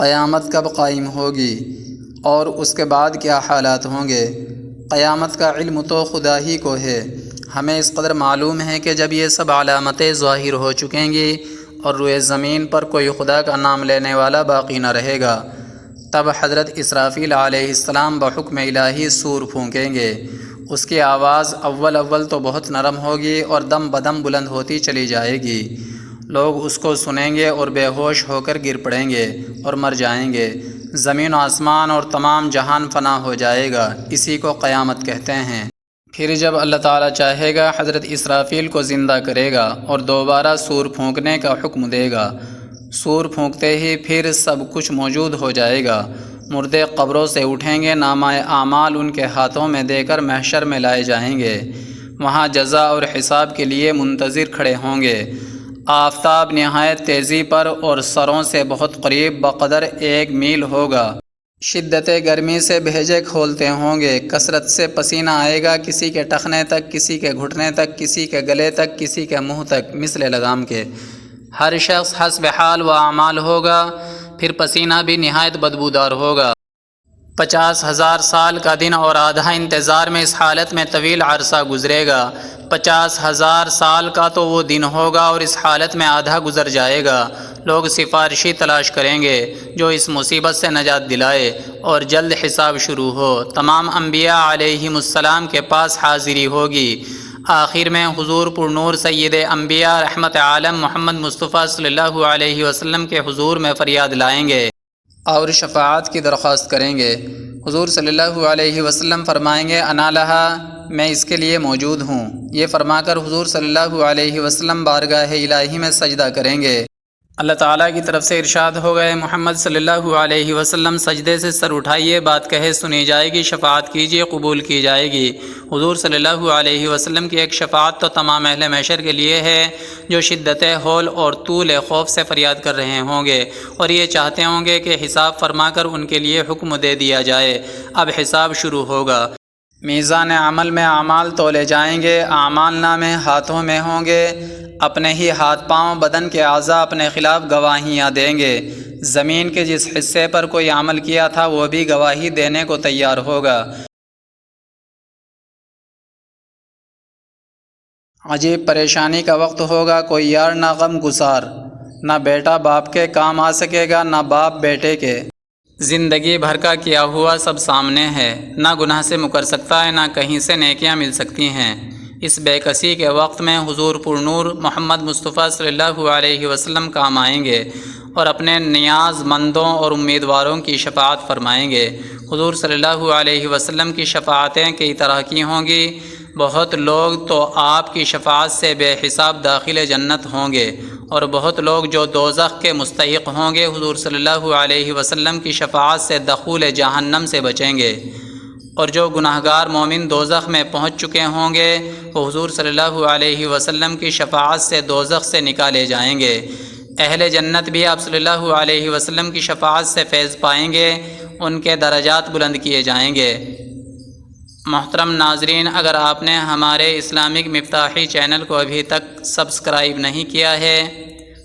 قیامت کب قائم ہوگی اور اس کے بعد کیا حالات ہوں گے۔ قیامت کا علم تو خدا ہی کو ہے، ہمیں اس قدر معلوم ہے کہ جب یہ سب علامتیں ظاہر ہو چکیں گی اور روئے زمین پر کوئی خدا کا نام لینے والا باقی نہ رہے گا، تب حضرت اسرافیل علیہ السلام بحکم الہی سور پھونکیں گے۔ اس کی آواز اول تو بہت نرم ہوگی اور دم بدم بلند ہوتی چلی جائے گی۔ لوگ اس کو سنیں گے اور بے ہوش ہو کر گر پڑیں گے اور مر جائیں گے۔ زمین و آسمان اور تمام جہان فنا ہو جائے گا، اسی کو قیامت کہتے ہیں۔ پھر جب اللہ تعالیٰ چاہے گا حضرت اسرافیل کو زندہ کرے گا اور دوبارہ سور پھونکنے کا حکم دے گا۔ سور پھونکتے ہی پھر سب کچھ موجود ہو جائے گا۔ مردے قبروں سے اٹھیں گے، نامہ اعمال ان کے ہاتھوں میں دے کر محشر میں لائے جائیں گے۔ وہاں جزا اور حساب کے لیے منتظر کھڑے ہوں گے۔ آفتاب نہایت تیزی پر اور سروں سے بہت قریب بقدر 1 میل ہوگا۔ شدت گرمی سے بھیجے کھولتے ہوں گے، کثرت سے پسینہ آئے گا، کسی کے ٹخنے تک، کسی کے گھٹنے تک، کسی کے گلے تک، کسی کے منہ تک، مثل لگام کے۔ ہر شخص حسب حال و اعمال ہوگا۔ پھر پسینہ بھی نہایت بدبودار ہوگا۔ 50,000 سال کا دن اور آدھا انتظار میں اس حالت میں طویل عرصہ گزرے گا۔ 50,000 سال کا تو وہ دن ہوگا اور اس حالت میں آدھا گزر جائے گا۔ لوگ سفارشی تلاش کریں گے جو اس مصیبت سے نجات دلائے اور جلد حساب شروع ہو۔ تمام انبیاء علیہم السلام کے پاس حاضری ہوگی۔ آخر میں حضور پر نور سید انبیاء رحمت عالم محمد مصطفیٰ صلی اللہ علیہ وسلم کے حضور میں فریاد لائیں گے اور شفاعت کی درخواست کریں گے۔ حضور صلی اللہ علیہ وسلم فرمائیں گے انا لہا، میں اس کے لیے موجود ہوں۔ یہ فرما کر حضور صلی اللہ علیہ وسلم بارگاہ الہی میں سجدہ کریں گے۔ اللہ تعالیٰ کی طرف سے ارشاد ہو گئے محمد صلی اللہ علیہ وسلم سجدے سے سر اٹھائیے، بات کہے سنی جائے گی، شفاعت کیجیے قبول کی جائے گی۔ حضور صلی اللہ علیہ وسلم کی ایک شفاعت تو تمام اہل محشر کے لیے ہے جو شدت ہول اور طول خوف سے فریاد کر رہے ہوں گے اور یہ چاہتے ہوں گے کہ حساب فرما کر ان کے لیے حکم دے دیا جائے۔ اب حساب شروع ہوگا۔ میزان عمل میں اعمال تولے جائیں گے، اعمال نامے ہاتھوں میں ہوں گے۔ اپنے ہی ہاتھ پاؤں بدن کے اعضاء اپنے خلاف گواہیاں دیں گے۔ زمین کے جس حصے پر کوئی عمل کیا تھا وہ بھی گواہی دینے کو تیار ہوگا۔ عجیب پریشانی کا وقت ہوگا، کوئی یار نہ غم گسار، نہ بیٹا باپ کے کام آ سکے گا، نہ باپ بیٹے کے۔ زندگی بھر کا کیا ہوا سب سامنے ہے، نہ گناہ سے مکر سکتا ہے، نہ کہیں سے نیکیاں مل سکتی ہیں۔ اس بے کسی کے وقت میں حضور پر نور محمد مصطفیٰ صلی اللہ علیہ وسلم کام آئیں گے اور اپنے نیاز مندوں اور امیدواروں کی شفاعت فرمائیں گے۔ حضور صلی اللہ علیہ وسلم کی شفاعتیں کئی طرح کی ہوں گی۔ بہت لوگ تو آپ کی شفاعت سے بے حساب داخل جنت ہوں گے اور بہت لوگ جو دوزخ کے مستحق ہوں گے حضور صلی اللہ علیہ وسلم کی شفاعت سے دخول جہنم سے بچیں گے، اور جو گناہگار مومن دوزخ میں پہنچ چکے ہوں گے وہ حضور صلی اللہ علیہ وسلم کی شفاعت سے دوزخ سے نکالے جائیں گے۔ اہل جنت بھی آپ صلی اللہ علیہ وسلم کی شفاعت سے فیض پائیں گے، ان کے درجات بلند کیے جائیں گے۔ محترم ناظرین، اگر آپ نے ہمارے اسلامک مفتاحی چینل کو ابھی تک سبسکرائب نہیں کیا ہے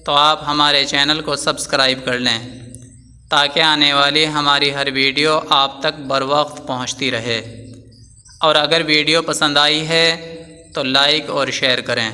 تو آپ ہمارے چینل کو سبسکرائب کر لیں تاکہ آنے والی ہماری ہر ویڈیو آپ تک بروقت پہنچتی رہے، اور اگر ویڈیو پسند آئی ہے تو لائک اور شیئر کریں۔